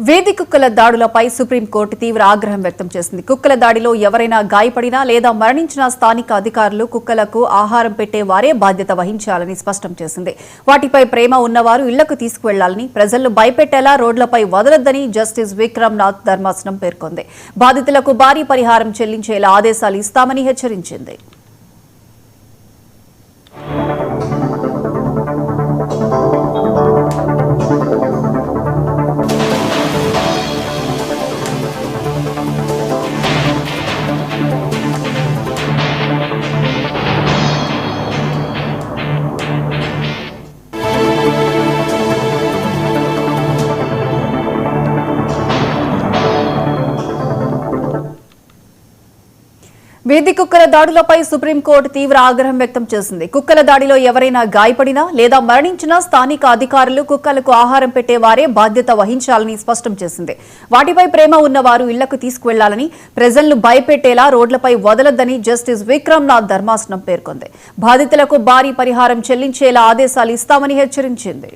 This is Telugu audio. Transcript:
వేది కుక్కల దాడులపై సుప్రీంకోర్టు తీవ్ర ఆగ్రహం వ్యక్తం చేసింది. కుక్కల దాడిలో ఎవరైనా గాయపడినా లేదా మరణించిన స్థానిక అధికారులు కుక్కలకు ఆహారం పెట్టే వారే బాధ్యత వహించాలని స్పష్టం చేసింది. వాటిపై ప్రేమ ఉన్నవారు ఇళ్లకు తీసుకువెళ్లాలని, ప్రజలను భయపెట్టేలా రోడ్లపై వదలొద్దని జస్టిస్ విక్రమ్ నాథ్ ధర్మాసనం పేర్కొంది. బాధితులకు భారీ పరిహారం చెల్లించేలా ఆదేశాలు ఇస్తామని హెచ్చరించింది. వీధి కుక్కల దాడులపై సుప్రీంకోర్టు తీవ్ర ఆగ్రహం వ్యక్తం చేసింది. కుక్కల దాడిలో ఎవరైనా గాయపడినా లేదా మరణించినా స్థానిక అధికారులు కుక్కలకు ఆహారం పెట్టే వారే బాధ్యత వహించాలని స్పష్టం చేసింది. వాటిపై ప్రేమ ఉన్నవారు ఇళ్లకు తీసుకువెళ్లాలని, ప్రజలను భయపెట్టేలా రోడ్లపై వదలొద్దని జస్టిస్ విక్రమ్ నాథ్ ధర్మాసనం పేర్కొంది. బాధితులకు భారీ పరిహారం చెల్లించేలా ఆదేశాలు ఇస్తామని హెచ్చరించింది.